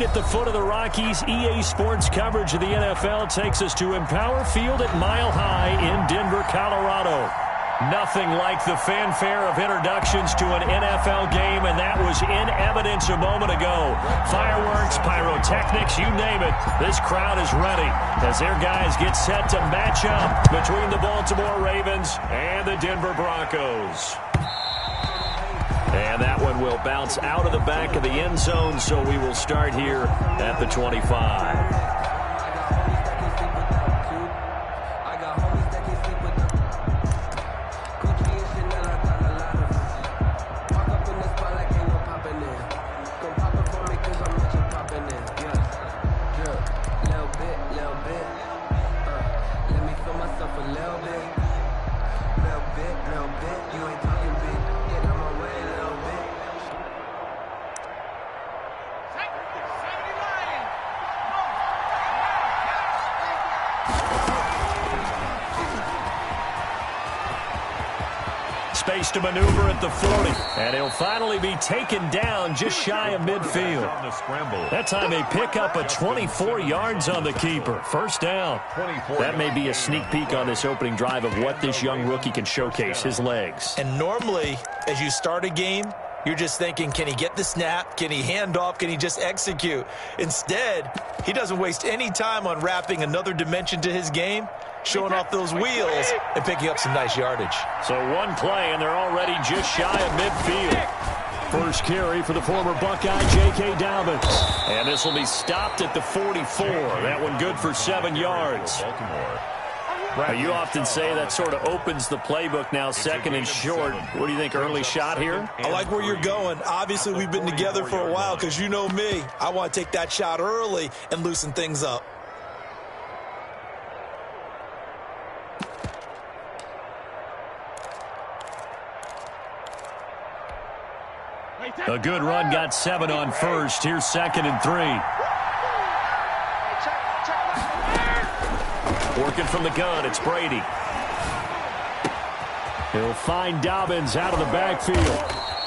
at the foot of the Rockies. EA Sports coverage of the NFL takes us to Empower Field at Mile High in Denver, Colorado. Nothing like the fanfare of introductions to an NFL game, and that was in evidence a moment ago. Fireworks, pyrotechnics, you name it. This crowd is ready as their guys get set to match up between the Baltimore Ravens and the Denver Broncos. And that one will bounce out of the back of the end zone, so we will start here at the 25. Space to maneuver at the 40, and he'll finally be taken down just shy of midfield. That time they pick up a 24 yards on the keeper. First down. That may be a sneak peek on this opening drive of what this young rookie can showcase, his legs. And normally, as you start a game, you're just thinking, can he get the snap? Can he hand off? Can he just execute? Instead, he doesn't waste any time on wrapping another dimension to his game, showing off those wheels and picking up some nice yardage. So one play, and they're already just shy of midfield. First carry for the former Buckeye, J.K. Dobbins. And this will be stopped at the 44. That one good for 7 yards. You often say that sort of opens the playbook now, second and short. What do you think, early shot here? I like where you're going. Obviously, we've been together for a while because you know me. I want to take that shot early and loosen things up. A good run, got 7 on first. Here's 2nd and 3. Working from the gun, it's Brady. He'll find Dobbins out of the backfield.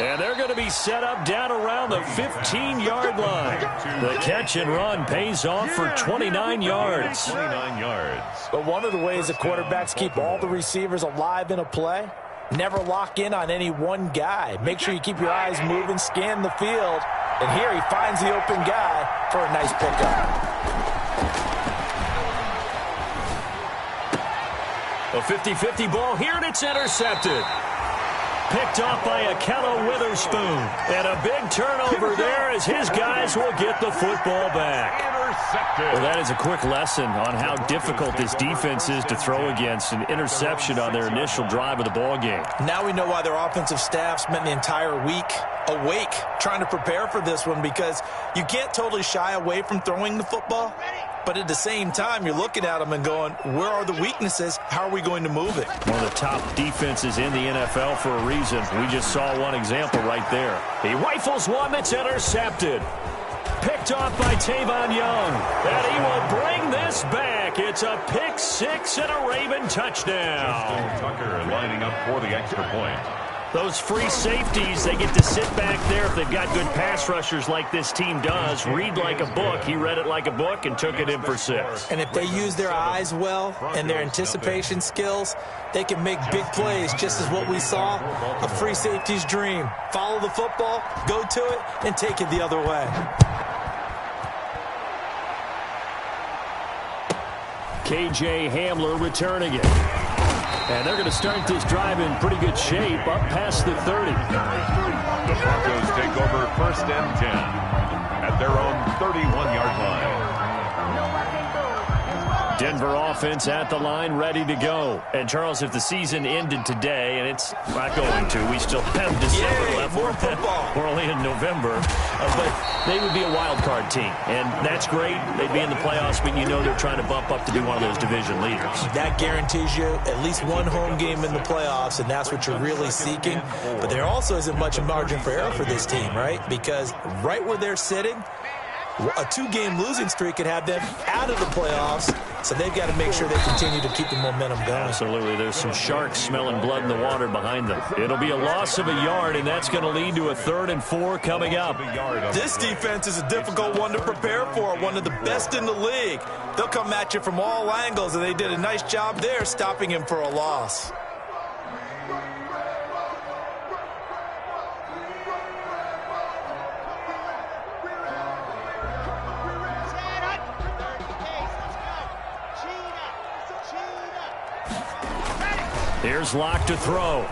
And they're going to be set up down around the 15-yard line. The catch and run pays off for 29 yards. But one of the ways the quarterbacks keep all the receivers alive in a play, never lock in on any one guy. Make sure you keep your eyes moving, scan the field. And here he finds the open guy for a nice pickup. A 50-50 ball here, and it's intercepted. Picked off by Akello Witherspoon. And a big turnover there as his guys will get the football back. Well, that is a quick lesson on how difficult this defense is to throw against. An interception on their initial drive of the ball game. Now we know why their offensive staff spent the entire week awake trying to prepare for this one, because you can't totally shy away from throwing the football. But at the same time, you're looking at them and going, where are the weaknesses? How are we going to move it? One of the top defenses in the NFL for a reason. We just saw one example right there. He rifles one that's intercepted. Picked off by Tavon Young. And he will bring this back. It's a pick six and a Raven touchdown. Justin Tucker lining up for the extra point. Those free safeties, they get to sit back there if they've got good pass rushers like this team does. Read like a book. He read it like a book and took it in for 6. And if they use their eyes well and their anticipation skills, they can make big plays, just as what we saw, a free safety's dream. Follow the football, go to it, and take it the other way. KJ Hamler returning it. And they're going to start this drive in pretty good shape, up past the 30. The Broncos take over 1st and 10 at their own 31-yard line. Denver offense at the line, ready to go. And, Charles, if the season ended today, and it's not going to, we still have December left. More football. We're only in November. But they would be a wild card team. And that's great. They'd be in the playoffs, but you know they're trying to bump up to be one of those division leaders. That guarantees you at least one home game in the playoffs, and that's what you're really seeking. But there also isn't much margin for error for this team, right? Because right where they're sitting, a 2-game losing streak could have them out of the playoffs. So they've got to make sure they continue to keep the momentum going. Absolutely. There's some sharks smelling blood in the water behind them. It'll be a loss of a yard, and that's going to lead to a 3rd and 4 coming up. This defense is a difficult one to prepare for, one of the best in the league. They'll come at you from all angles, and they did a nice job there stopping him for a loss. Here's Locke to throw.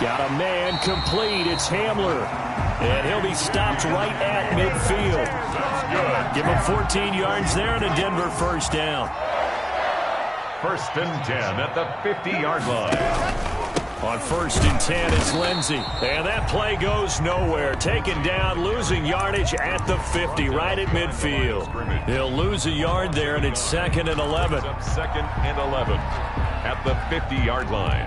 Got a man complete. It's Hamler. And he'll be stopped right at midfield. Give him 14 yards there and a Denver first down. 1st and 10 at the 50-yard line. On 1st and 10, it's Lindsey. And that play goes nowhere. Taken down, losing yardage at the 50, right at midfield. He'll lose a yard there, and it's 2nd and 11. 2nd and 11 at the 50-yard line.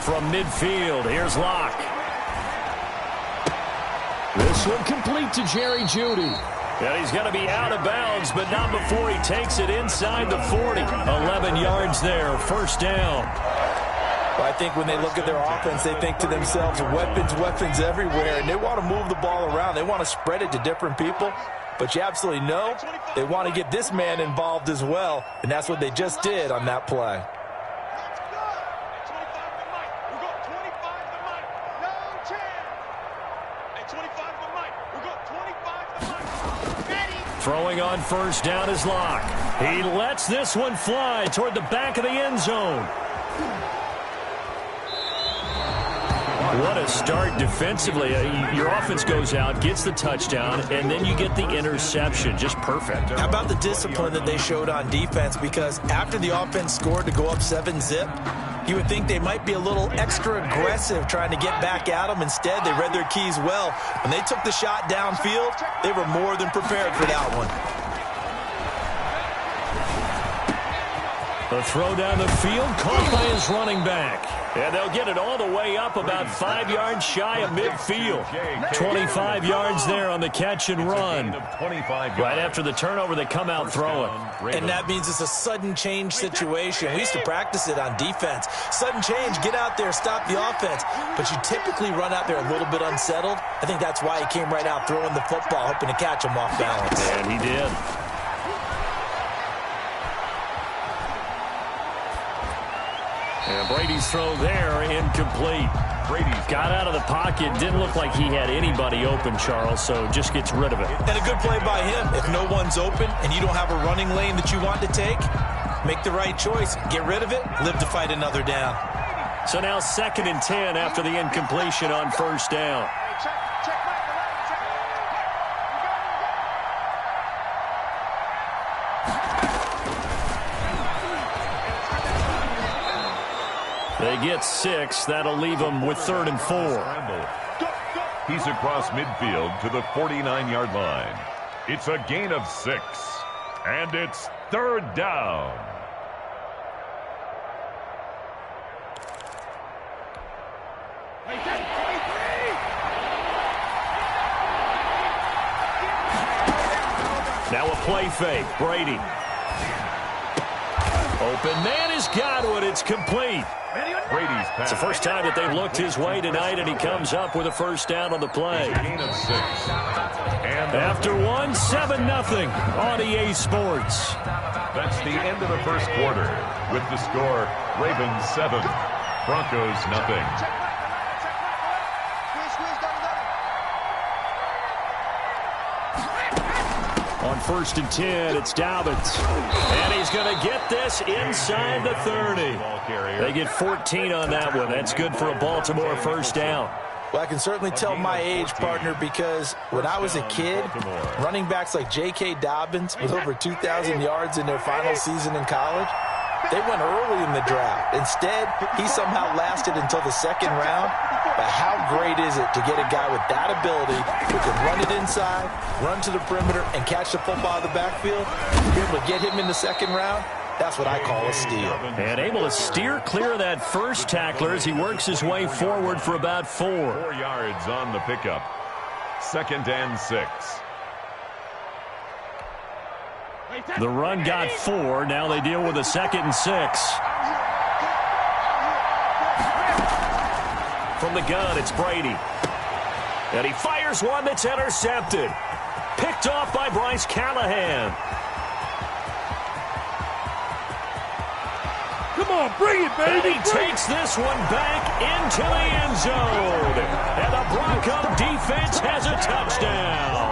From midfield, here's Locke. This one complete to Jerry Jeudy. And he's going to be out of bounds, but not before he takes it inside the 40. 11 yards there, first down. Well, I think when they look at their offense, they think to themselves, weapons everywhere, and they want to move the ball around. They want to spread it to different people. But you absolutely know they want to get this man involved as well, and that's what they just did on that play. Throwing on first down is Locke. He lets this one fly toward the back of the end zone. What a start defensively. Your offense goes out, gets the touchdown, and then you get the interception. Just perfect. How about the discipline that they showed on defense? Because after the offense scored to go up 7-zip, you would think they might be a little extra aggressive trying to get back at them. Instead, they read their keys well. When they took the shot downfield, they were more than prepared for that one. The throw down the field, caught by his running back. And they'll get it all the way up about 5 yards shy of midfield. 25 yards there on the catch and run. Right after the turnover, they come out throwing. And that means it's a sudden change situation. We used to practice it on defense. Sudden change, get out there, stop the offense. But you typically run out there a little bit unsettled. I think that's why he came right out throwing the football, hoping to catch him off balance. And he did. And Brady's throw there, incomplete. Brady's got out of the pocket. Didn't look like he had anybody open, Charles, so just gets rid of it. And a good play by him. If no one's open and you don't have a running lane that you want to take, make the right choice. Get rid of it. Live to fight another down. So now 2nd and 10 after the incompletion on first down. They get 6. That'll leave them with 3rd and 4. He's across midfield to the 49-yard line. It's a gain of 6. And it's 3rd down. Now a play fake. Brady. Open man has got it. It's complete. Brady's pass. It's the first time that they've looked his way tonight, and he comes up with a first down on the play. Gain of 6. And after 1, 7-0 on EA Sports. That's the end of the first quarter. With the score, Ravens 7, Broncos nothing. On 1st and 10, it's Dobbins. And he's going to get this inside the 30. They get 14 on that one. That's good for a Baltimore first down. Well, I can certainly tell my age, partner, because when I was a kid, running backs like J.K. Dobbins with over 2,000 yards in their final season in college, they went early in the draft. Instead, he somehow lasted until the 2nd round, But how great is it to get a guy with that ability who can run it inside, run to the perimeter, and catch the football out of the backfield? To be able to get him in the second round, that's what I call a steal. And able to steer clear of that first tackler as he works his way forward for about 4. 4 yards on the pickup. 2nd and 6. The run got 4. Now they deal with a 2nd and 6. From the gun, it's Brady. And he fires one that's intercepted. Picked off by Bryce Callahan. Come on, bring it, baby. And he takes this one back into the end zone. And the Bronco defense has a touchdown.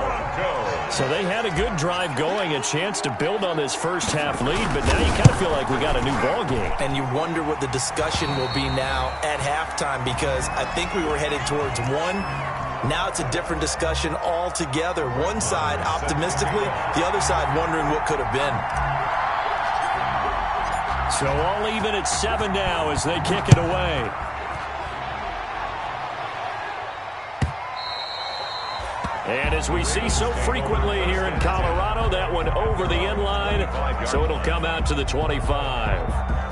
So they had a good drive going, a chance to build on this first half lead, but now you kind of feel like we got a new ball game. And you wonder what the discussion will be now at halftime, because I think we were headed towards one. Now it's a different discussion altogether. One side optimistically, the other side wondering what could have been. So all even at 7 now as they kick it away. And as we see so frequently here in Colorado, that one over the end line, so it'll come out to the 25.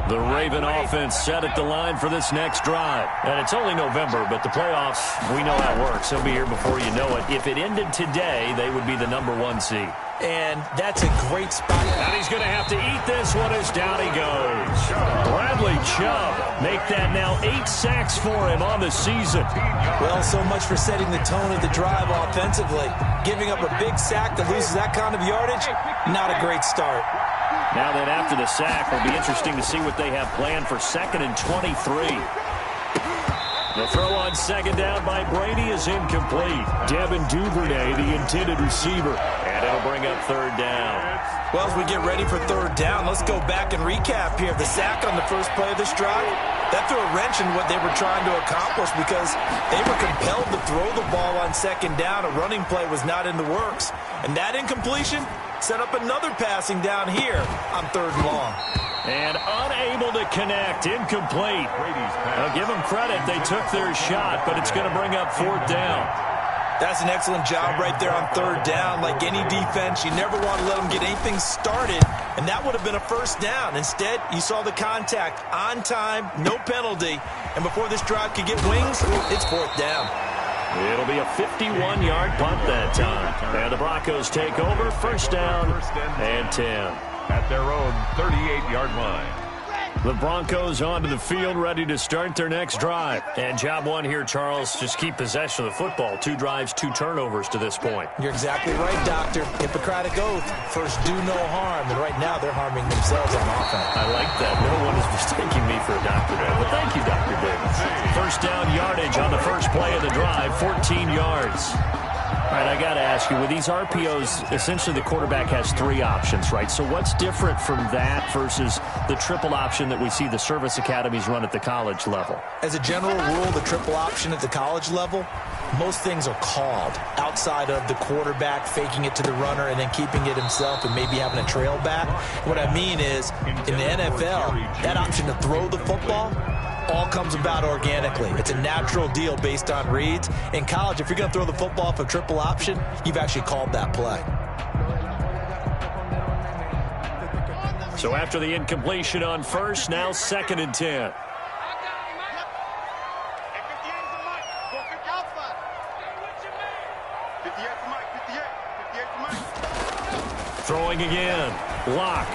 The Raven offense set at the line for this next drive. And it's only November, but the playoffs, we know how it works. They'll be here before you know it. If it ended today, they would be the #1 seed. And that's a great spot. And he's going to have to eat this one as down he goes. Bradley Chubb make that now 8 sacks for him on the season. Well, so much for setting the tone of the drive offensively. Giving up a big sack that loses that kind of yardage, not a great start. Now then, after the sack, it'll be interesting to see what they have planned for 2nd and 23. The throw on 2nd down by Brady is incomplete. Devin Duvernay, the intended receiver. And it'll bring up 3rd down. Well, as we get ready for 3rd down, let's go back and recap here. The sack on the first play of this drive, that threw a wrench in what they were trying to accomplish because they were compelled to throw the ball on 2nd down. A running play was not in the works. And that incompletion set up another passing down here on 3rd and long. And unable to connect, incomplete. Now give them credit, they took their shot, but it's going to bring up 4th down. That's an excellent job right there on 3rd down. Like any defense, you never want to let them get anything started, and that would have been a 1st down. Instead, you saw the contact on time, no penalty, and before this drive could get wings, it's 4th down. It'll be a 51-yard punt that time. And the Broncos take over, 1st down and 10. At their own 38-yard line. The Broncos onto the field, ready to start their next drive. And job one here, Charles, just keep possession of the football. 2 drives, 2 turnovers to this point. You're exactly right, Doctor. Hippocratic oath. First, do no harm. And right now, they're harming themselves on offense. I like that. No one is mistaking me for a doctor there. But thank you, Dr. Davis. 1st down yardage on the first play of the drive, 14 yards. All right, I got to ask you, with these RPOs, essentially the quarterback has 3 options, right? So what's different from that versus the triple option that we see the service academies run at the college level? As a general rule, the triple option at the college level, most things are called outside of the quarterback faking it to the runner and then keeping it himself and maybe having a trail back. What I mean is, in the NFL, that option to throw the football all comes about organically. It's a natural deal based on reads. In college, if you're going to throw the football off a triple option, you've actually called that play. So after the incompletion on 1st, now 2nd and 10. Throwing again. Lock.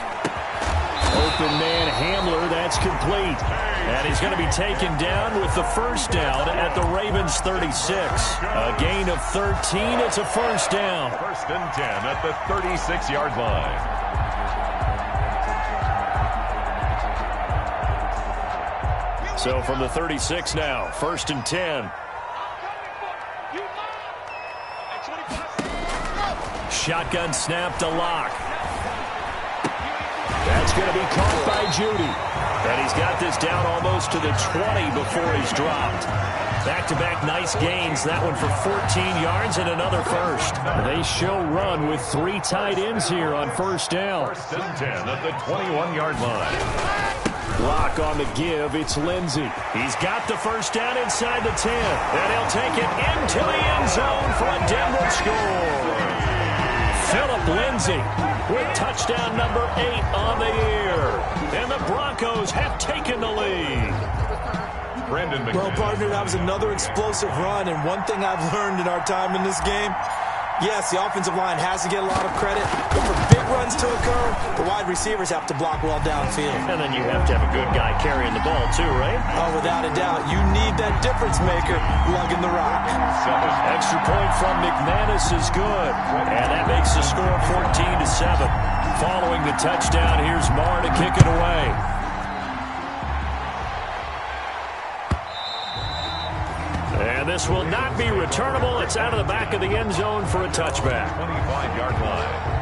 Open man Hamler, that's complete. And he's going to be taken down with the 1st down at the Ravens 36. A gain of 13, it's a 1st down. 1st and 10 at the 36-yard line. So from the 36 now, 1st and 10. Shotgun snap to Lock. That's going to be caught by Judy. And he's got this down almost to the 20 before he's dropped. Back-to-back nice gains. That one for 14 yards and another first. They show run with 3 tight ends here on first down. First and 10 at the 21-yard line. Block on the give. It's Lindsey. He's got the first down inside the 10. And he'll take it into the end zone for a Denver score. Phillip Lindsay with touchdown number 8 on the year. And the Broncos have taken the lead. Well, partner, that was another explosive run. And one thing I've learned in our time in this game, yes, the offensive line has to get a lot of credit. But for big runs to occur, the wide receivers have to block well downfield. And then you have to have a good guy carrying the ball too, right? Oh, without a doubt. You need that difference maker lugging the rock. Extra point from McManus is good. And that makes the score 14-7. Following the touchdown, here's Marr to kick it away. And this will not be returnable. It's out of the back of the end zone for a touchback. 25-yard line.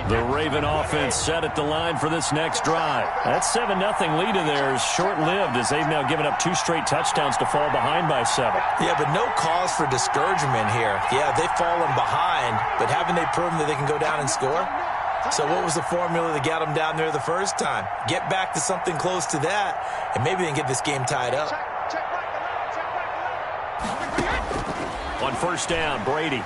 The Raven offense set at the line for this next drive. That 7-0 lead of theirs short-lived as they've now given up 2 straight touchdowns to fall behind by 7. Yeah, but no cause for discouragement here. Yeah, they've fallen behind, but haven't they proven that they can go down and score? So what was the formula that got them down there the first time? Get back to something close to that, and maybe they can get this game tied up. On first down, Brady.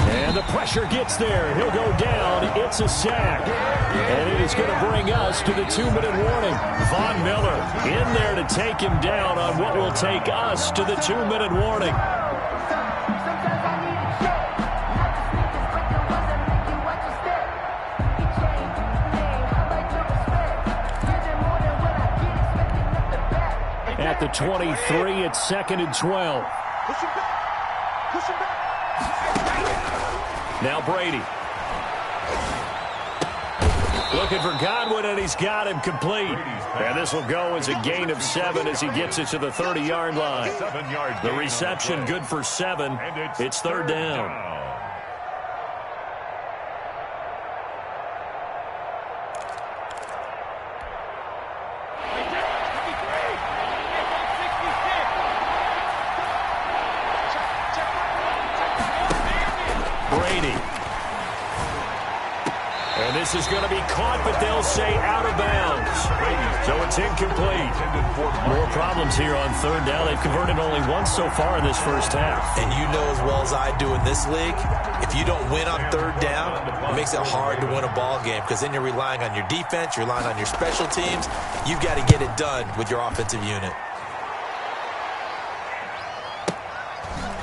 And the pressure gets there. He'll go down. It's a sack. And it is going to bring us to the 2-minute warning. Von Miller in there to take him down on what will take us to the 2-minute warning. At the 23, it's 2nd and 12. Now Brady. Looking for Godwin, and he's got him complete. And this will go as a gain of 7 as he gets it to the 30-yard line. The reception good for 7. It's 3rd down. And this is going to be caught, but they'll say out of bounds. So it's incomplete. More problems here on 3rd down. They've converted only once so far in this first half. And you know as well as I do in this league, if you don't win on 3rd down, it makes it hard to win a ball game because then you're relying on your defense, you're relying on your special teams. You've got to get it done with your offensive unit.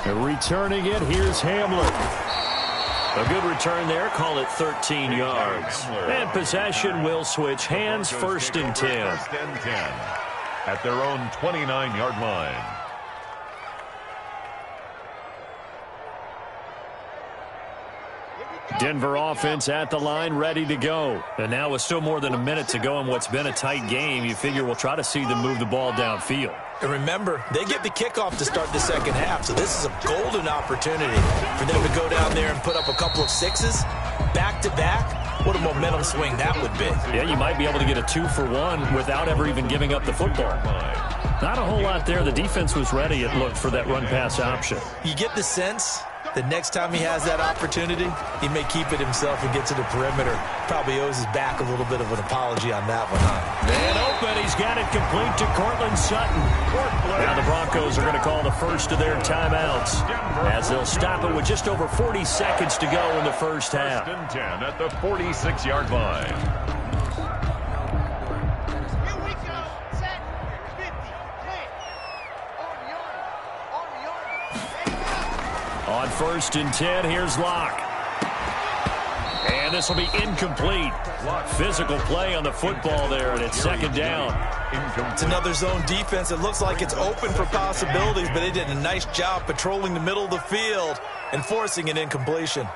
And returning it, here's Hamler. A good return there. Call it 13 yards. And possession will switch hands. 1st and 10. 1st and 10 at their own 29-yard line. Denver offense at the line, ready to go. And now with still more than a minute to go in what's been a tight game, you figure we'll try to see them move the ball downfield. And remember, they get the kickoff to start the second half, so this is a golden opportunity for them to go down there and put up a couple of 6s back-to-back. What a momentum swing that would be. Yeah, you might be able to get a 2-for-1 without ever even giving up the football. Not a whole lot there. The defense was ready, it looked, for that run-pass option. You get the sense the next time he has that opportunity, he may keep it himself and get to the perimeter. Probably owes his back a little bit of an apology on that one, huh? And open, he's got it complete to Cortland Sutton. Now the Broncos are going to call the first of their timeouts as they'll stop it with just over 40 seconds to go in the first half. 1st and 10 at the 46-yard line. On 1st and 10, here's Locke. And this will be incomplete. Physical play on the football there, and it's 2nd down. It's another zone defense. It looks like it's open for possibilities, but they did a nice job patrolling the middle of the field and forcing an incompletion.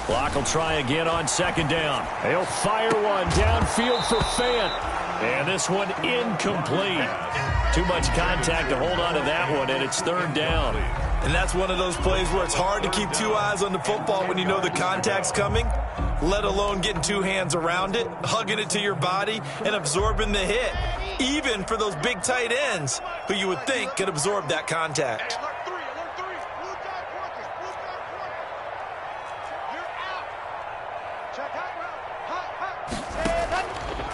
Clock will try again on second down. He'll fire one downfield for Fant. And this one incomplete. Too much contact to hold on to that one, and it's third down. And that's one of those plays where it's hard to keep two eyes on the football when you know the contact's coming, let alone getting two hands around it, hugging it to your body, and absorbing the hit, even for those big tight ends who you would think could absorb that contact.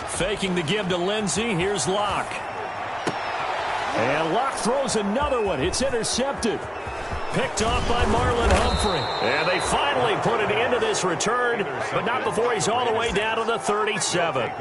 Faking the give to Lindsey. Here's Locke. And Locke throws another one. It's intercepted. Picked off by Marlon Humphrey. And they finally put an end to this return, but not before he's all the way down to the 37.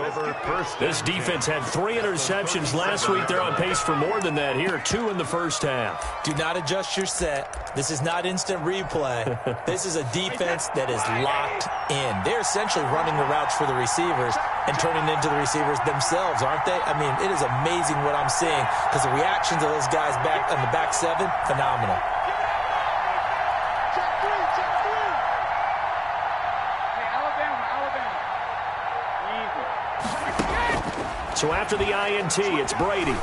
This defense had 3 interceptions last week. They're on pace for more than that here, 2 in the first half. Do not adjust your set. This is not instant replay. This is a defense that is locked in. They're essentially running the routes for the receivers and turning into the receivers themselves, aren't they? I mean, it is amazing what I'm seeing because the reactions of those guys back on the back 7, phenomenal. So after the INT, it's Brady.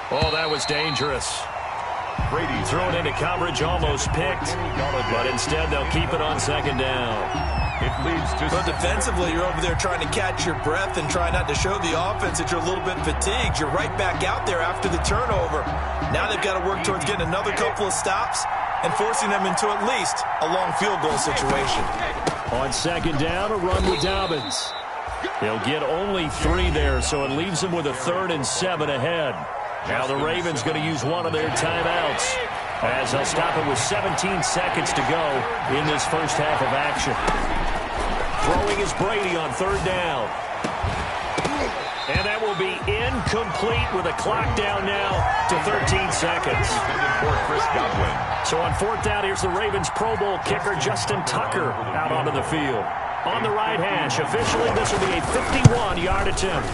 Oh, that was dangerous. Brady thrown into coverage, almost picked, but instead they'll keep it on second down. It leads to... But defensively, you're over there trying to catch your breath and try not to show the offense that you're a little bit fatigued. You're right back out there after the turnover. Now they've got to work towards getting another couple of stops and forcing them into at least a long field goal situation. On second down, a run with Dobbins. He'll get only 3 there, so it leaves him with a 3rd and 7 ahead. Now the Ravens going to use one of their timeouts as they'll stop it with 17 seconds to go in this first half of action. Throwing is Brady on 3rd down. And that will be incomplete with a clock down now to 13 seconds. So on 4th down, here's the Ravens Pro Bowl kicker Justin Tucker out onto the field. On the right hash, officially this will be a 51-yard attempt.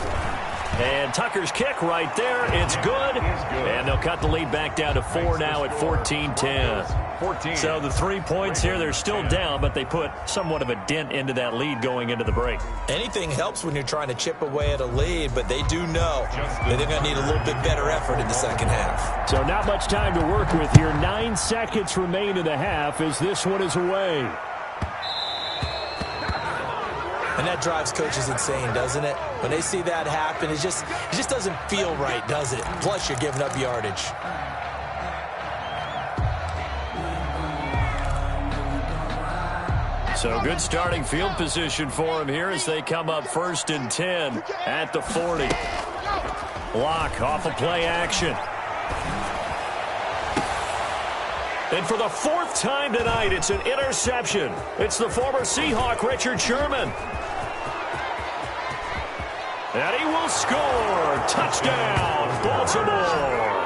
And Tucker's kick right there, it's good. And they'll cut the lead back down to 4 now at 14-10. So the 3 points here, they're still down, but they put somewhat of a dent into that lead going into the break. Anything helps when you're trying to chip away at a lead, but they do know that they're going to need a little bit better effort in the second half. So not much time to work with here. 9 seconds remain in the half as this one is away. And that drives coaches insane, doesn't it? When they see that happen, it just doesn't feel right, does it? Plus, you're giving up yardage. So good starting field position for him here as they come up 1st and 10 at the 40. Block off of play action. And for the 4th time tonight, it's an interception. It's the former Seahawk, Richard Sherman. And he will score. Touchdown, Baltimore.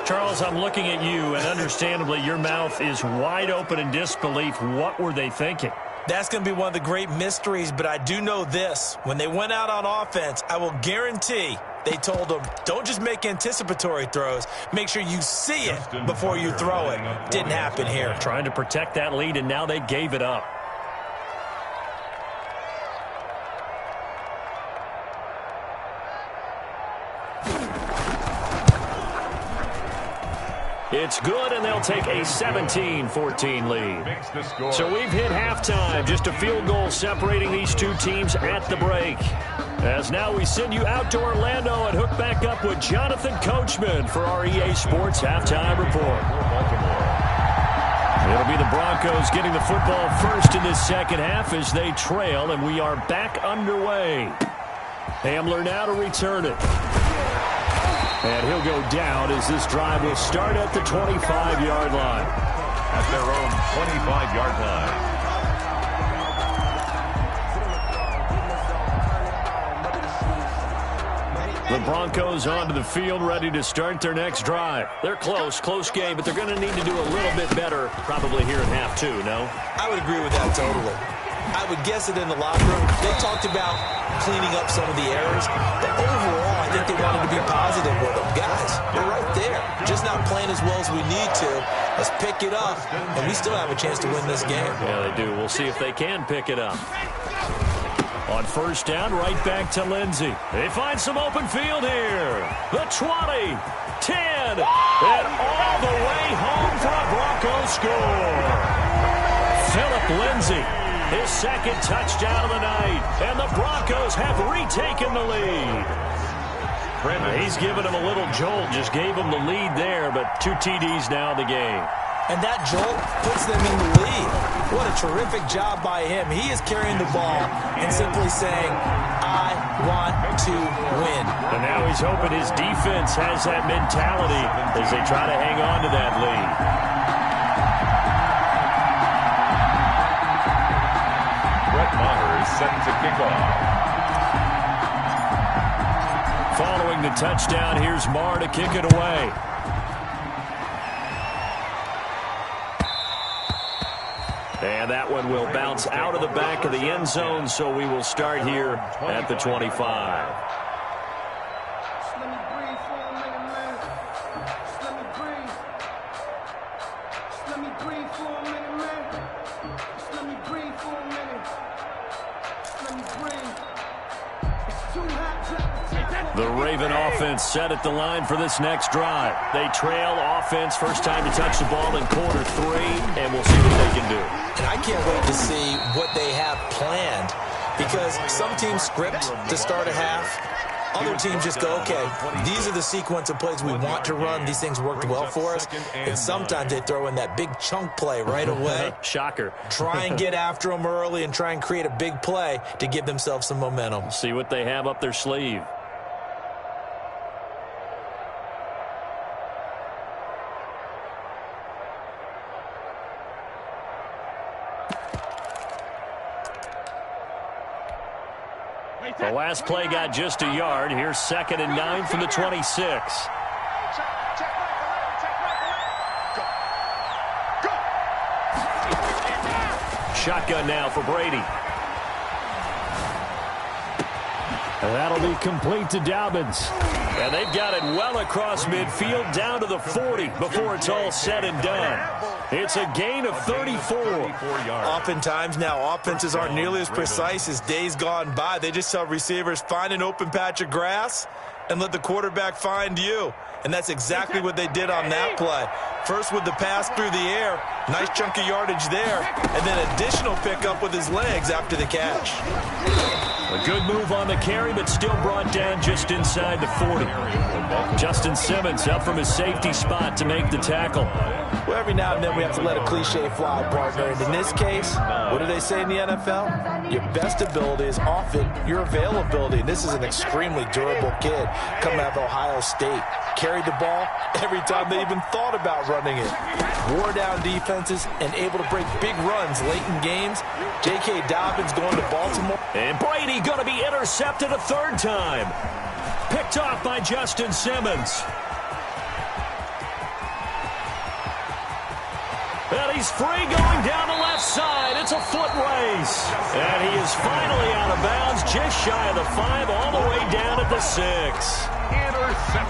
Charles, I'm looking at you, and understandably, your mouth is wide open in disbelief. What were they thinking? That's going to be one of the great mysteries, but I do know this. When they went out on offense, I will guarantee they told them, don't just make anticipatory throws. Make sure you see it before you throw it. Didn't happen here. Trying to protect that lead, and now they gave it up. It's good, and they'll take a 17-14 lead. So we've hit halftime. Just a field goal separating these two teams at the break. As now we send you out to Orlando and hook back up with Jonathan Coachman for our EA Sports Halftime Report. It'll be the Broncos getting the football first in this second half as they trail, and we are back underway. Hamler now to return it. And he'll go down as this drive will start at the 25-yard line. At their own 25-yard line. The Broncos onto the field, ready to start their next drive. They're close game, but they're going to need to do a little bit better probably here in half 2, no? I would agree with that totally. I would guess it in the locker room. They talked about cleaning up some of the errors, but overall, I think they wanted to be positive with them. Guys, we're right there. Just not playing as well as we need to. Let's pick it up, and we still have a chance to win this game. Yeah, they do. We'll see if they can pick it up. On first down, right back to Lindsey. They find some open field here. The 20, 10, and all the way home for a Broncos score. Phillip Lindsay, his second touchdown of the night, and the Broncos have retaken the lead. He's given him a little jolt, just gave him the lead there, but 2 TDs now in the game. And that jolt puts them in the lead. What a terrific job by him. He is carrying the ball and simply saying, I want to win. And now he's hoping his defense has that mentality as they try to hang on to that lead. Brett Maher is set to kick off. Following the touchdown, here's Maher to kick it away. And that one will bounce out of the back of the end zone, so we will start here at the 25. The Raven offense set at the line for this next drive. They trail offense, first time to touch the ball in quarter 3, and we'll see what they can do. And I can't wait to see what they have planned, because some teams script to start a half. Other teams just go, okay, these are the sequence of plays we want to run. These things worked well for us. And sometimes they throw in that big chunk play right away. Shocker. Try and get after them early and try and create a big play to give themselves some momentum. See what they have up their sleeve. The last play got just a yard. Here's 2nd and 9 from the 26. Shotgun now for Brady. And that'll be complete to Dobbins. And they've got it well across midfield down to the 40 before it's all said and done. It's a gain of 34. Oftentimes now, offenses aren't nearly as precise as days gone by. They just tell receivers, find an open patch of grass and let the quarterback find you. And that's exactly what they did on that play. First with the pass through the air, nice chunk of yardage there, and then additional pickup with his legs after the catch. A good move on the carry, but still brought down just inside the 40. Justin Simmons up from his safety spot to make the tackle. Well, every now and then we have to let a cliche fly, partner. And in this case, what do they say in the NFL? Your best ability is often your availability. And this is an extremely durable kid coming out of Ohio State. Carried the ball every time they even thought about running it. Wore down defenses and able to break big runs late in games. J.K. Dobbins going to Baltimore. And Brady going to be intercepted a 3rd time. Picked off by Justin Simmons. And he's free going down the left side. It's a foot race. And he is finally out of bounds, just shy of the 5, all the way down at the 6.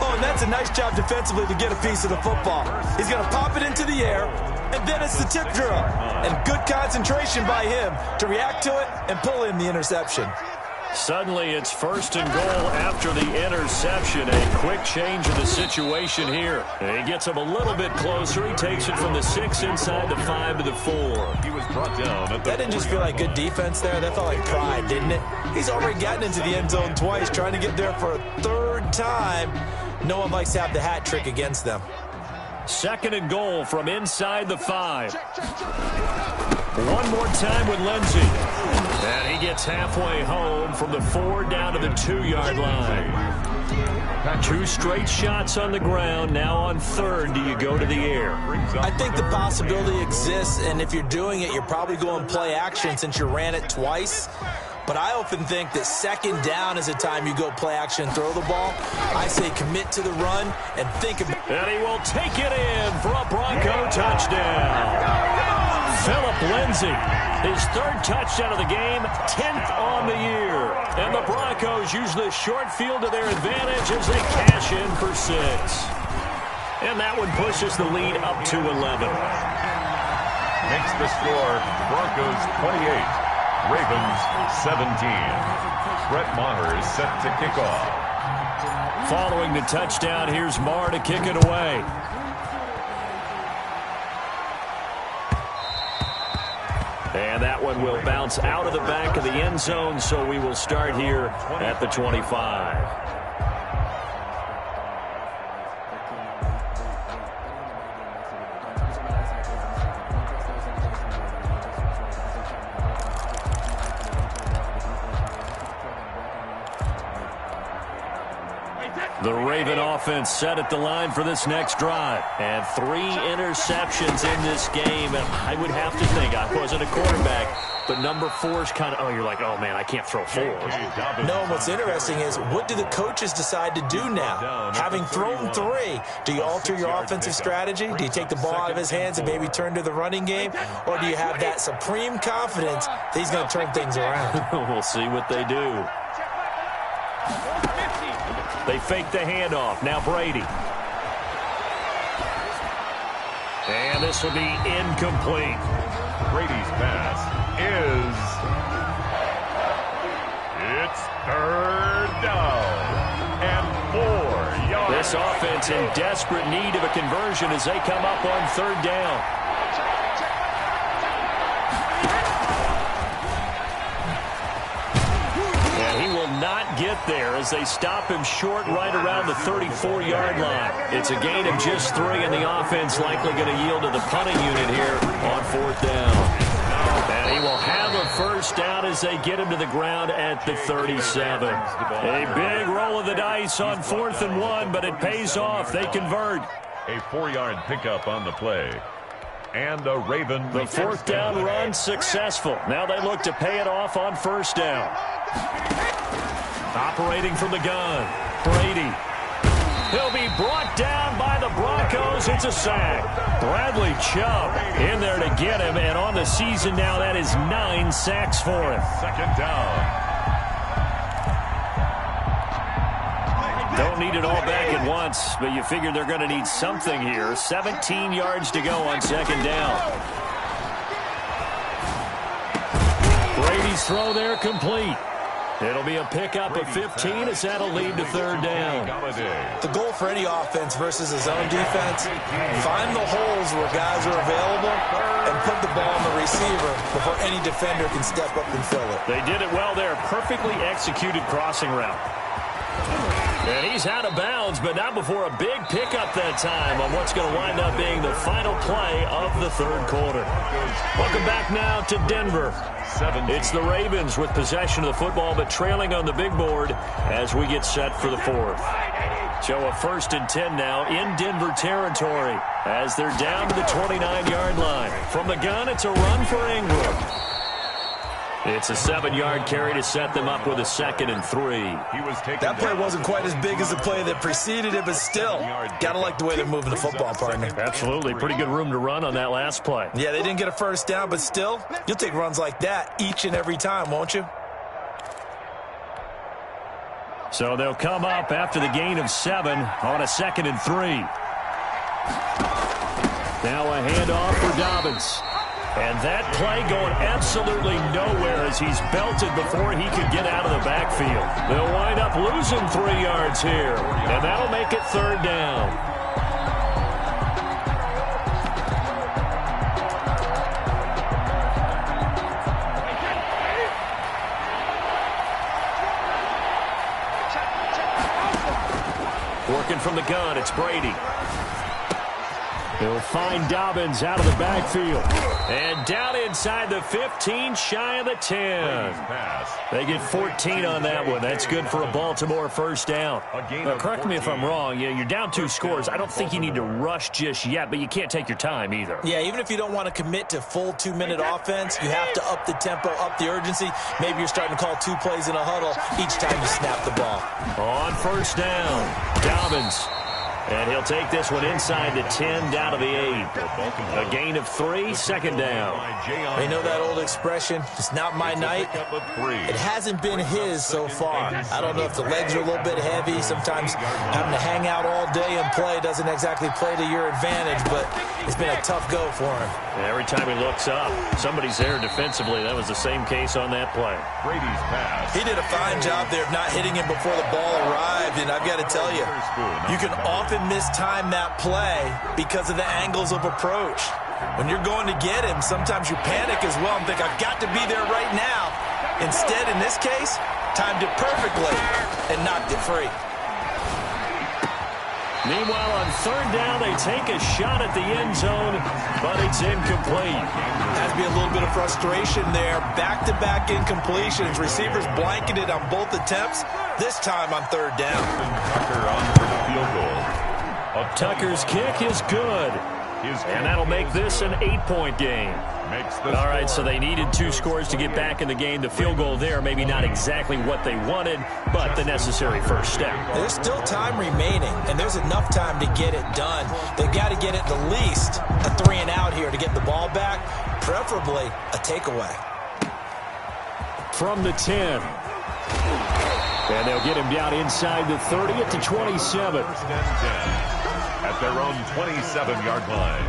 Oh, and that's a nice job defensively to get a piece of the football. He's going to pop it into the air, and then it's the tip drill. And good concentration by him to react to it and pull in the interception. Suddenly it's 1st and goal after the interception. A quick change of the situation here. He gets him a little bit closer. He takes it from the 6 inside the 5 to the 4. He was brought down at the That didn't just feel like good defense there. That felt like pride, didn't it? He's already gotten into the end zone twice, trying to get there for a 3rd time. No one likes to have the hat trick against them. 2nd and goal from inside the 5. One more time with Lindsey. And he gets halfway home from the 4 down to the 2-yard line. 2 straight shots on the ground. Now on 3rd, do you go to the air? I think the possibility exists, and if you're doing it, you're probably going play action since you ran it twice. But I often think that 2nd down is a time you go play action and throw the ball. I say commit to the run and think about it. And he will take it in for a Bronco touchdown. Phillip Lindsay, his 3rd touchdown of the game, 10th on the year. And the Broncos use the short field to their advantage as they cash in for 6. And that one pushes the lead up to 11. Makes the score Broncos 28, Ravens 17. Brett Maher is set to kick off. Following the touchdown, here's Maher to kick it away. And that one will bounce out of the back of the end zone, so we will start here at the 25. The Raven offense set at the line for this next drive. And 3 interceptions in this game. And I would have to think, I wasn't a quarterback, but number 4 is kind of, oh, you're like, oh, man, I can't throw 4. No, what's interesting is, what do the coaches decide to do now? Having thrown 3, do you alter your offensive strategy? Do you take the ball out of his hands and maybe turn to the running game? Or do you have that supreme confidence that he's going to turn things around? We'll see what they do. They fake the handoff. Now Brady. And this will be incomplete. Brady's pass is... It's 3rd down and 4 yards. This offense in desperate need of a conversion as they come up on 3rd down. Not get there as they stop him short right around the 34-yard line. It's a gain of just 3, and the offense likely going to yield to the punting unit here on 4th down. And he will have a 1st down as they get him to the ground at the 37. A big roll of the dice on 4th and 1, but it pays off. They convert. A 4-yard pickup on the play. And a Raven. The 4th down run successful. Now they look to pay it off on 1st down. Operating from the gun, Brady. He'll be brought down by the Broncos. It's a sack. Bradley Chubb in there to get him, and on the season now, that is 9 sacks for him. 2nd down. Don't need it all back at once, but you figure they're going to need something here. 17 yards to go on 2nd down. Brady's throw there complete. It'll be a pickup of 15 as that'll lead to 3rd down. The goal for any offense versus his own defense, find the holes where guys are available and put the ball on the receiver before any defender can step up and fill it. They did it well there. Perfectly executed crossing route. And he's out of bounds, but not before a big pickup that time on what's going to wind up being the final play of the 3rd quarter. Welcome back now to Denver. It's the Ravens with possession of the football, but trailing on the big board as we get set for the 4th. So a 1st and 10 now in Denver territory as they're down to the 29-yard line. From the gun, it's a run for Ingram. It's a 7-yard carry to set them up with a 2nd and 3. That play wasn't quite as big as the play that preceded it, but still, got to like the way they're moving the football, partner. Absolutely. Pretty good room to run on that last play. Yeah, they didn't get a 1st down, but still, you'll take runs like that each and every time, won't you? So they'll come up after the gain of 7 on a 2nd and 3. Now a handoff for Dobbins. And that play going absolutely nowhere as he's belted before he could get out of the backfield. They'll wind up losing 3 yards here, and that'll make it 3rd down. Working from the gun, it's Brady. He'll find Dobbins out of the backfield. And down inside the 15, shy of the 10. They get 14 on that one. That's good for a Baltimore 1st down. Now, correct me if I'm wrong. You're down 2 scores. I don't think you need to rush just yet, but you can't take your time either. Yeah, even if you don't want to commit to full 2-minute offense, you have to up the tempo, up the urgency. Maybe you're starting to call 2 plays in a huddle each time you snap the ball. On 1st down, Dobbins. And he'll take this one inside the 10, down to the 8. A gain of 3, second down. They know that old expression, it's not my night. It hasn't been his so far. I don't know if the legs are a little bit heavy. Sometimes having to hang out all day and play doesn't exactly play to your advantage, but it's been a tough go for him. Every time he looks up, somebody's there defensively. That was the same case on that play. Brady's pass. He did a fine job there of not hitting him before the ball arrived, and I've got to tell you, you can often mistime that play because of the angles of approach. When you're going to get him, sometimes you panic as well and think, I've got to be there right now. Instead, in this case, timed it perfectly and knocked it free. Meanwhile, on third down, they take a shot at the end zone, but it's incomplete. Has to be a little bit of frustration there. Back-to-back incompletions. Receivers blanketed on both attempts, this time on third down. Tucker on for the field goal. Tucker's kick is good. And that'll make this an 8-point game. All right, so they needed 2 scores to get back in the game. The field goal there, maybe not exactly what they wanted, but the necessary first step. There's still time remaining, and there's enough time to get it done. They've got to get it the least a 3-and-out here to get the ball back, preferably a takeaway. From the 10. And they'll get him down inside the 30 at the 27. First and 10 at their own 27-yard line.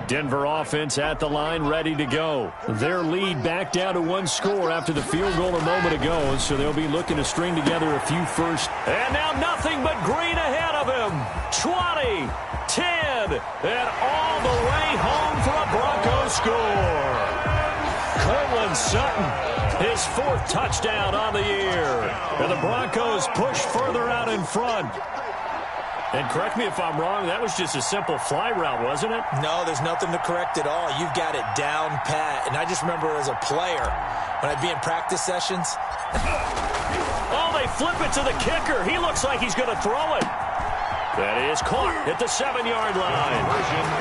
Denver offense at the line, ready to go. Their lead back down to 1 score after the field goal a moment ago, so they'll be looking to string together a few first. And now nothing but green ahead of him. 20, 10, and all the way home for a Broncos score. Cortland Sutton, his 4th touchdown on the year. And the Broncos push further out in front. And correct me if I'm wrong, that was just a simple fly route, wasn't it? No, there's nothing to correct at all. You've got it down pat. And I just remember as a player, when I'd be in practice sessions. Oh, they flip it to the kicker. He looks like he's going to throw it. That is caught at the 7-yard line.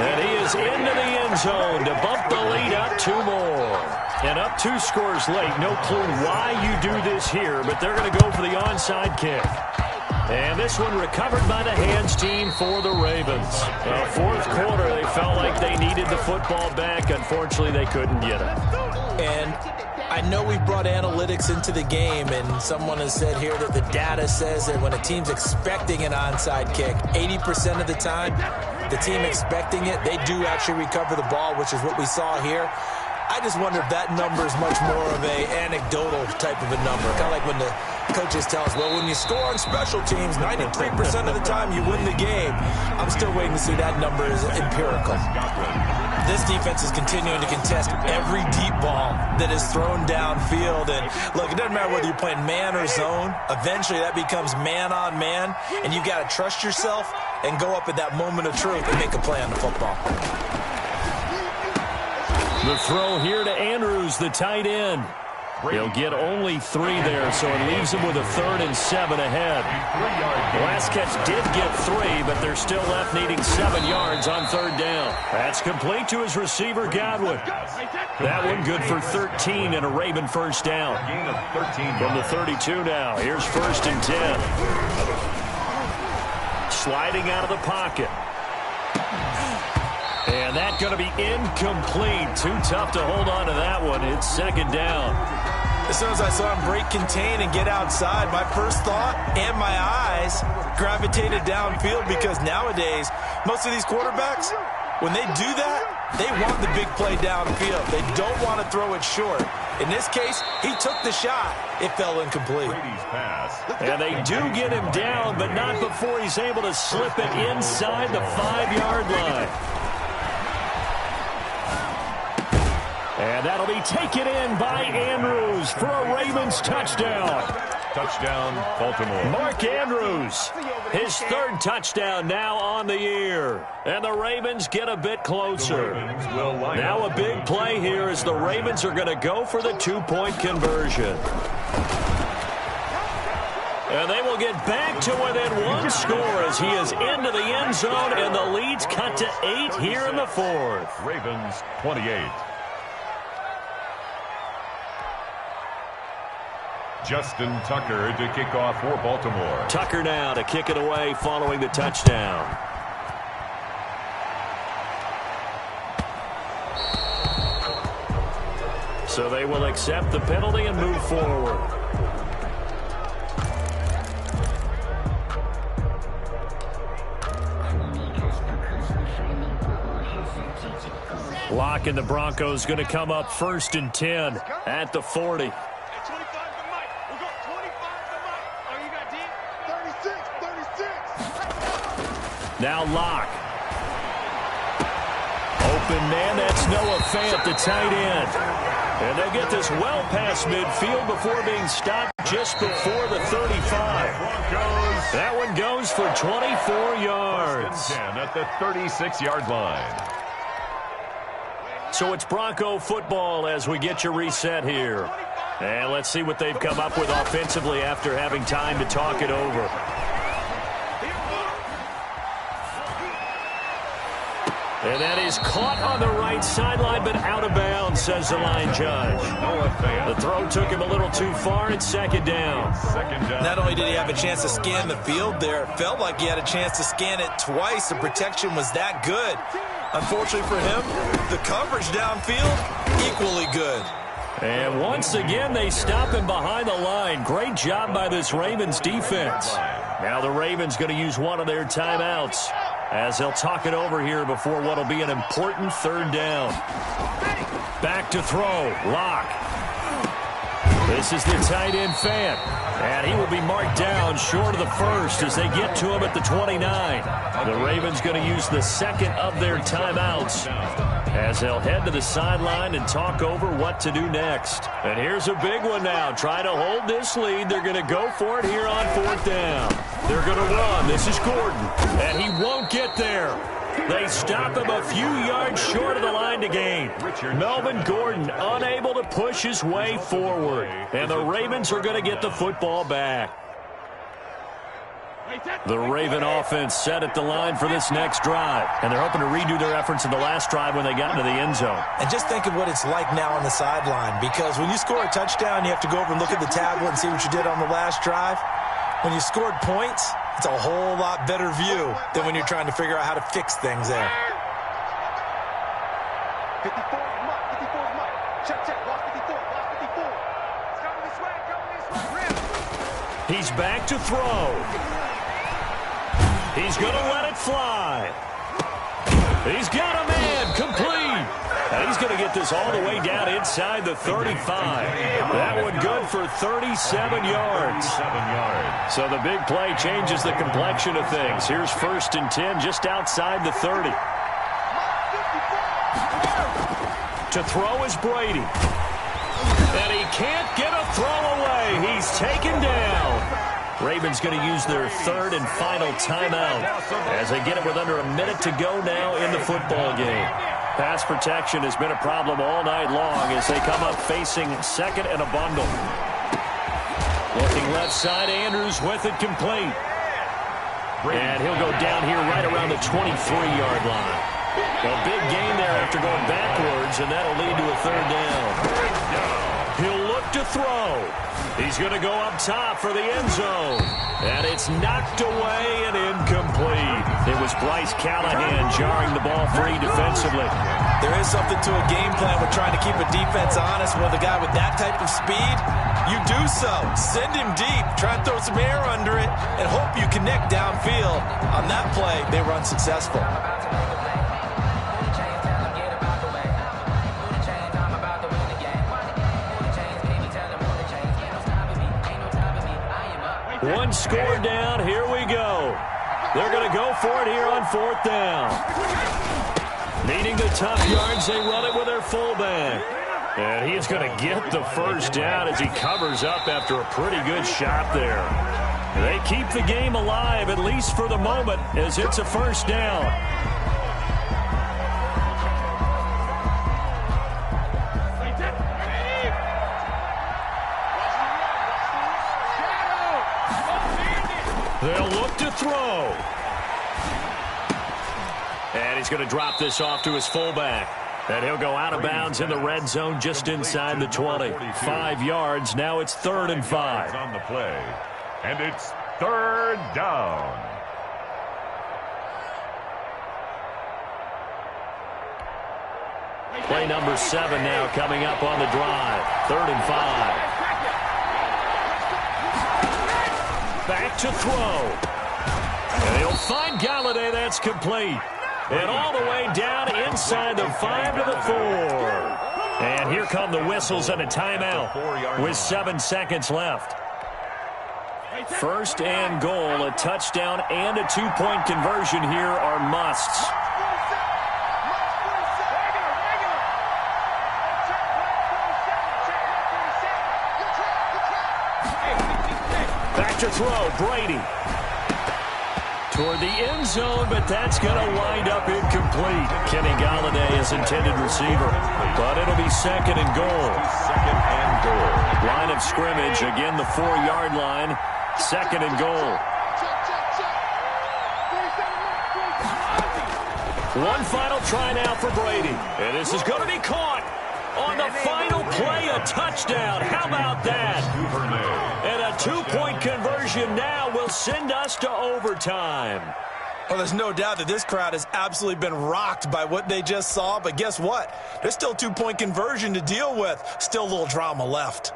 And he is into the end zone to bump the lead up 2 more. And up 2 scores late. No clue why you do this here, but they're going to go for the onside kick. And this one recovered by the hands team for the Ravens. Fourth quarter, they felt like they needed the football back. Unfortunately, they couldn't get it. And I know we've brought analytics into the game, and someone has said here that the data says that when a team's expecting an onside kick, 80% of the time, the team expecting it, they do actually recover the ball, which is what we saw here. I just wonder if that number is much more of a anecdotal type of a number. Kind of like when the coaches tell us, well, when you score on special teams, 93% of the time you win the game. I'm still waiting to see that number is empirical. This defense is continuing to contest every deep ball that is thrown downfield. And look, it doesn't matter whether you're playing man or zone. Eventually that becomes man on man, and you've got to trust yourself and go up at that moment of truth and make a play on the football. The throw here to Andrews, the tight end. He'll get only 3 there, so it leaves him with a 3rd and 7 ahead. The last catch did get 3, but they're still left needing 7 yards on 3rd down. That's complete to his receiver, Godwin. That one good for 13 and a Raven first down. From the 32 now, here's 1st and 10. Sliding out of the pocket. And that's going to be incomplete. Too tough to hold on to that one. It's 2nd down. As soon as I saw him break contain and get outside, my first thought and my eyes gravitated downfield, because nowadays, most of these quarterbacks, when they do that, they want the big play downfield. They don't want to throw it short. In this case, he took the shot. It fell incomplete. And they do get him down, but not before he's able to slip it inside the 5-yard line. And that'll be taken in by Andrews for a Ravens touchdown. Touchdown, Baltimore. Mark Andrews, his 3rd touchdown now on the year. And the Ravens get a bit closer. Now a big play here as the Ravens are going to go for the 2-point conversion. And they will get back to within one score as he is into the end zone, and the lead's cut to 8 here in the fourth. Ravens 28. Justin Tucker to kick off for Baltimore. Tucker now to kick it away following the touchdown. So they will accept the penalty and move forward. Lock and the Broncos going to come up 1st and 10 at the 40. Now Lock. Open man, that's Noah Fant, the tight end. And they'll get this well past midfield before being stopped just before the 35. That one goes for 24 yards. 10 at the 36-yard line. So it's Bronco football as we get you reset here. And let's see what they've come up with offensively after having time to talk it over. And that is caught on the right sideline, but out of bounds, says the line judge. The throw took him a little too far. It's 2nd down. Not only did he have a chance to scan the field there, it felt like he had a chance to scan it twice. The protection was that good. Unfortunately for him, the coverage downfield, equally good. And once again, they stop him behind the line. Great job by this Ravens defense. Now the Ravens going to use one of their timeouts as they'll talk it over here before what will be an important 3rd down. Back to throw. Lock. This is the tight end Fant. And he will be marked down short of the 1st as they get to him at the 29. The Ravens going to use the 2nd of their timeouts as they'll head to the sideline and talk over what to do next. And here's a big one now. Trying to hold this lead. They're going to go for it here on 4th down. They're going to run. This is Gordon. And he won't get there. They stop him a few yards short of the line to gain. Melvin Gordon unable to push his way forward. And the Ravens are going to get the football back. The Raven offense set at the line for this next drive. And they're hoping to redo their efforts in the last drive when they got into the end zone. And just think of what it's like now on the sideline. Because when you score a touchdown, you have to go over and look at the tablet and see what you did on the last drive. When you scored points, it's a whole lot better view than when you're trying to figure out how to fix things there. 54, mark. Check, block 54, block 54. It's coming this way, He's back to throw. He's going to let it fly. He's got a man, complete. And he's going to get this all the way down inside the 35. That one good for 37 yards. So the big play changes the complexion of things. Here's 1st and 10 just outside the 30. To throw is Brady. And he can't get a throw away. He's taken down. Ravens going to use their 3rd and final timeout as they get it with under a minute to go now in the football game. Pass protection has been a problem all night long as they come up facing 2nd and a bundle. Looking left side, Andrews with it complete. And he'll go down here right around the 23-yard line. A big gain there after going backwards, and that'll lead to a 3rd down. He'll look to throw. He's going to go up top for the end zone. And it's knocked away and incomplete. It was Bryce Callahan jarring the ball free defensively. There is something to a game plan with trying to keep a defense honest. With a guy with that type of speed, you do so. Send him deep. Try and throw some air under it and hope you connect downfield. On that play, they were unsuccessful. One score down. Here we go. They're going to go for it here on 4th down. Needing the tough yards, they run it with their fullback. And he's going to get the 1st down as he covers up after a pretty good shot there. They keep the game alive, at least for the moment, as it's a 1st down. throw. And he's going to drop this off to his fullback. And he'll go out of bounds in the red zone just inside the 20. 5 yards. Now it's 3rd and 5. On the play. And it's 3rd down. Play number 7 now coming up on the drive. 3rd and 5. Back to throw. And he'll find Galladay. That's complete. And all the way down inside the 5 to the 4. And here come the whistles and a timeout with 7 seconds left. 1st and goal, a touchdown and a 2-point conversion here are musts. Back to throw, Brady. Toward the end zone, but that's going to wind up incomplete. Kenny Galladay is intended receiver, but it'll be 2nd and goal. 2nd and goal. Line of scrimmage, again the 4-yard line. 2nd and goal. One final try now for Brady. And this is going to be caught. On the final play, a touchdown. How about that? And a 2-point conversion now will send us to overtime. Well, there's no doubt that this crowd has absolutely been rocked by what they just saw. But guess what? There's still 2-point conversion to deal with. Still a little drama left.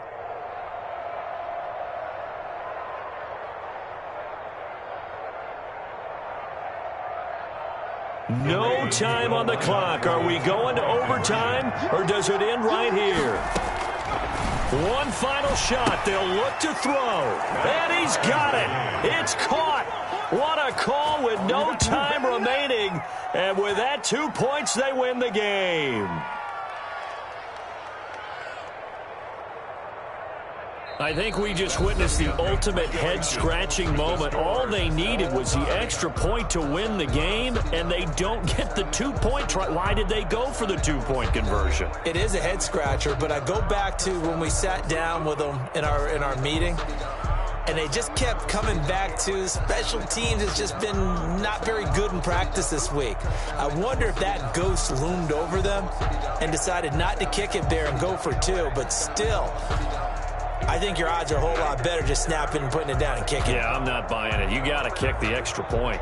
No time on the clock. Are we going to overtime, or does it end right here? One final shot. They'll look to throw. And he's got it. It's caught. What a call with no time remaining. And with that 2 points, they win the game. I think we just witnessed the ultimate head-scratching moment. All they needed was the extra point to win the game, and they don't get the 2-point try. Why did they go for the 2-point conversion? It is a head-scratcher, but I go back to when we sat down with them in our meeting, and they just kept coming back to special teams has just been not very good in practice this week. I wonder if that ghost loomed over them and decided not to kick it there and go for 2, but still, I think your odds are a whole lot better just snapping and putting it down and kicking. Yeah, I'm not buying it. You got to kick the extra point.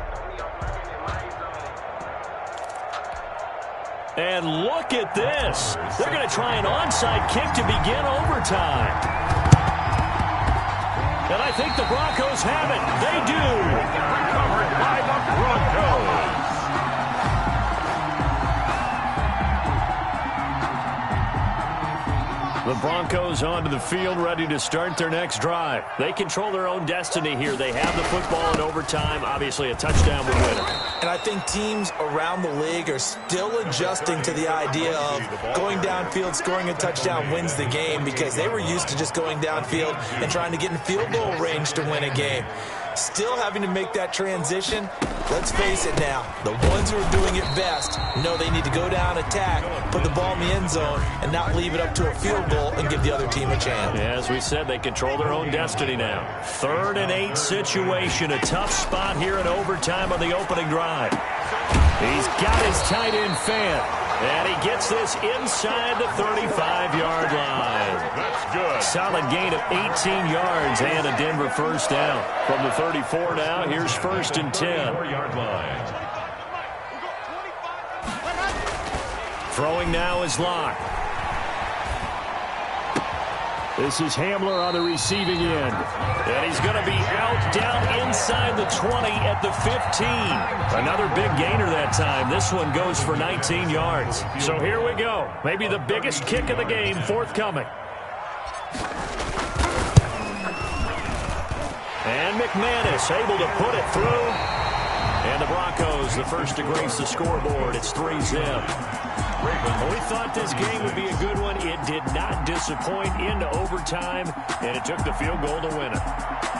And look at this. They're going to try an onside kick to begin overtime. And I think the Broncos have it. They do. Recovered by the Broncos. The Broncos onto the field, ready to start their next drive. They control their own destiny here. They have the football in overtime. Obviously, a touchdown would win it. And I think teams around the league are still adjusting to the idea of going downfield, scoring a touchdown wins the game, because they were used to just going downfield and trying to get in field goal range to win a game. Still having to make that transition. Let's face it now, the ones who are doing it best know they need to go down, attack, put the ball in the end zone, and not leave it up to a field goal and give the other team a chance. Yeah, as we said, they control their own destiny now. 3rd and 8 situation, a tough spot here in overtime on the opening drive. He's got his tight end fan, and he gets this inside the 35-yard line. That's good. Solid gain of 18 yards and a Denver first down. From the 34 now, here's 1st and 10. 4-yard line. Throwing now is Locke. This is Hamler on the receiving end. And he's going to be out down inside the 20 at the 15. Another big gainer that time. This one goes for 19 yards. So here we go. Maybe the biggest kick of the game forthcoming. And McManus able to put it through. And the Broncos, the first to grace the scoreboard. It's 3-zip. We thought this game would be a good one. It did not disappoint into overtime, and it took the field goal to win it.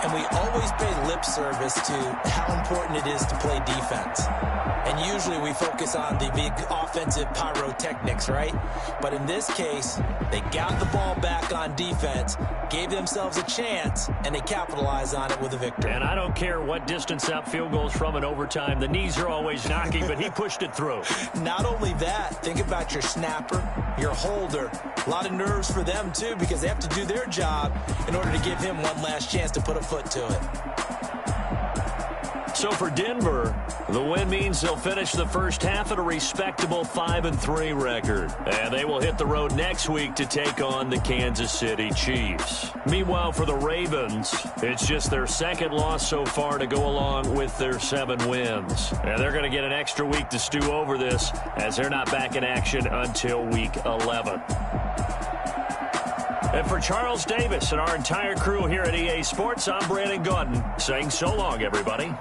And we always pay lip service to how important it is to play defense. And usually we focus on the big offensive pyrotechnics, right? But in this case, they got the ball back on defense, gave themselves a chance, and they capitalized on it with a victory. And I don't care what distance out field goals from in overtime. The knees are always knocking, but he pushed it through. Not only that, think about your snapper, your holder. A lot of nerves for them, too, because they have to do their job in order to give him one last chance to put a foot to it. So for Denver, the win means they'll finish the first half at a respectable 5-3 record. And they will hit the road next week to take on the Kansas City Chiefs. Meanwhile, for the Ravens, it's just their second loss so far to go along with their 7 wins. And they're going to get an extra week to stew over this as they're not back in action until week 11. And for Charles Davis and our entire crew here at EA Sports, I'm Brandon Gaudin saying so long, everybody.